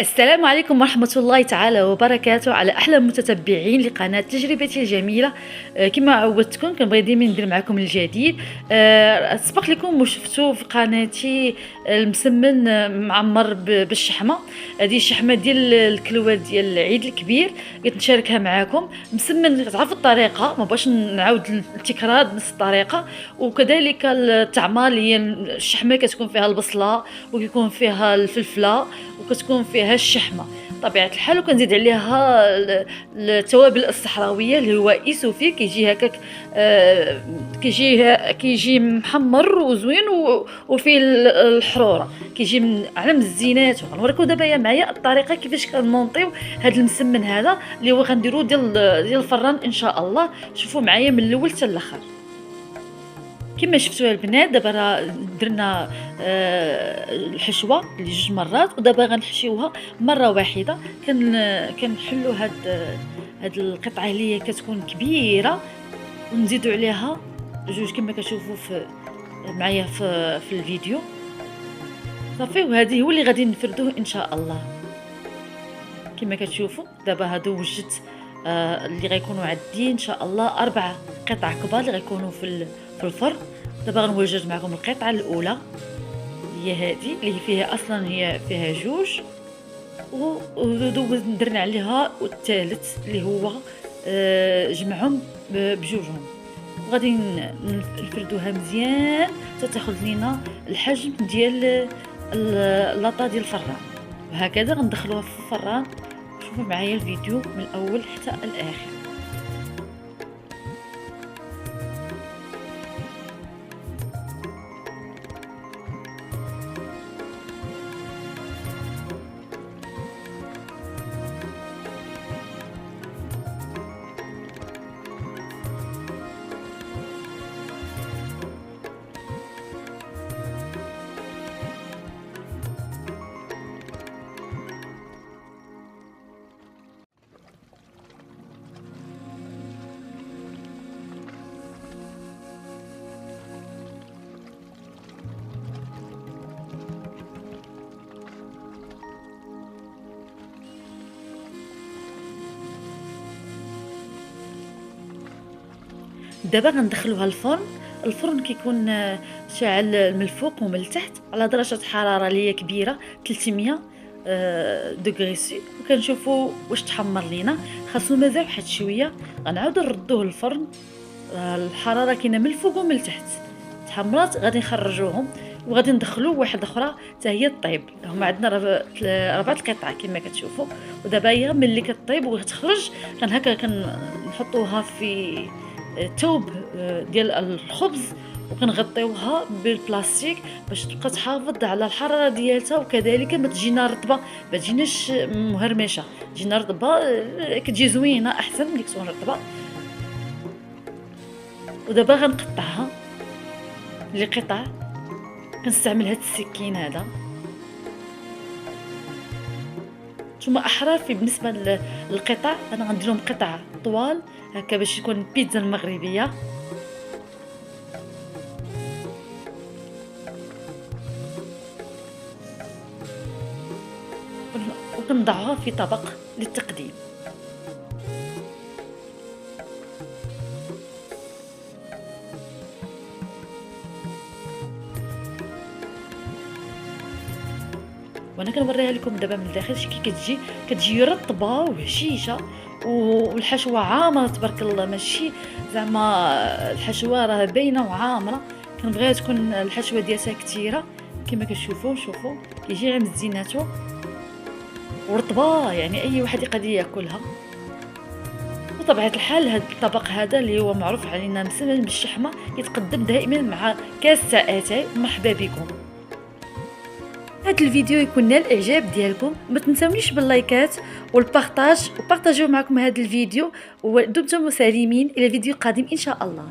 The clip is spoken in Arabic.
السلام عليكم ورحمة الله تعالى وبركاته على أحلى متتبعين لقناة تجربتي الجميلة. كما عودتكم كنبغي ديما ندير معكم الجديد. سبق لكم وشفتوا في قناتي المسمن معمر بالشحمة. هذه الشحمة ديال الكلوة ديال العيد الكبير نشاركها معكم. مسمن تعرفوا الطريقة، ما بغاش نعاود التكرار نفس الطريقة. وكذلك الطعمة اللي هي الشحمة كتكون فيها البصلة وكيكون فيها الفلفلة وكتكون فيها الشحمه طبيعه الحال، وكنزيد عليها التوابل الصحراويه اللي هو ايسوفي كيجي هكاك. كيجي محمر وزوين وفيه الحروره، كيجي من على الزينات. غنوريكم دابا معايا الطريقه كيفاش كنمونطيو هذا المسمن هذا اللي هو غنديرو ديال الفران ان شاء الله. شوفوا معايا من الاول حتى الاخر. كما شفتوا البنات دابا راه درنا الحشوه اللي جوج مرات، ودابا غنحشيوها مره واحده. كنحلوا هاد القطعه اللي هي كتكون كبيره ونزيدوا عليها جوج كما كتشوفوا معايا في الفيديو صافي. وهذه هو اللي غادي نفردوه ان شاء الله. كما كتشوفوا دابا هادو وجدت اللي غيكونوا عندي ان شاء الله 4 قطع كبار اللي غيكونوا في الفرن. دابا غنوجد معكم القطعه الاولى هي هذه اللي فيها اصلا هي فيها جوج، ودرنا عليها الثالث اللي هو جمعهم بجوجهم. وغادي نفردوها مزيان حتى تاخذ لينا الحجم ديال لاطا ديال الفران. وهكذا غندخلوها في الفران. شوفوا معايا الفيديو من الاول حتى الاخر. دابا غندخلوها الفرن كيكون شاعل من الفوق ومن التحت على درجه حراره اللي هي كبيره 300 دوغري سي. وكنشوفوا واش تحمر لينا. خاصو مازال واحد شويه. غنعاودو نردوه للفرن. الحراره كاينه من الفوق ومن التحت. تحمرات غادي نخرجوهم وغادي ندخلوا واحده اخرى حتى هي طيب. هما عندنا 4 القطع كما كتشوفوا. ودابا هي ملي كطيب وتخرج هكا كنحطوها في توب ديال الخبز وكنغطيوها بالبلاستيك باش تبقى تحافظ على الحراره ديالتها، وكذلك ما تجينا رطبه، ما تجيناش مهرمشه، تجينا رطبه كتجي زوينه احسن ملي تكون رطبه. ودابا غنقطعها لقطع. كنستعمل هاد السكين هذا. نتوما احرار في بالنسبه للقطع. انا غندير لهم قطع طوال هكا باش يكون بيتزا المغربيه. وكنضعها في طبق للتقديم. وانا كنوريها لكم دابا من الداخل كي كتجي رطبه وهشيشه والحشوه عامره تبارك الله. ماشي زعما الحشوه راه باينه وعامره. كنبغيها تكون الحشوه ديالها كثيره كما كتشوفوا. شوفوا كيجي على مزيناتو ورطبه، يعني اي واحد يقدر ياكلها. بطبيعه الحال هذا الطبق هذا اللي هو معروف علينا مسمن بالشحمه يتقدم دائما مع كاس اتاي. مرحبا بكم. هذا الفيديو يكون نال الاعجاب ديالكم. ما تنسونيش باللايكات والبارطاج وبارطاجيو معكم هذا الفيديو. ودمتم سالمين الى فيديو قادم ان شاء الله.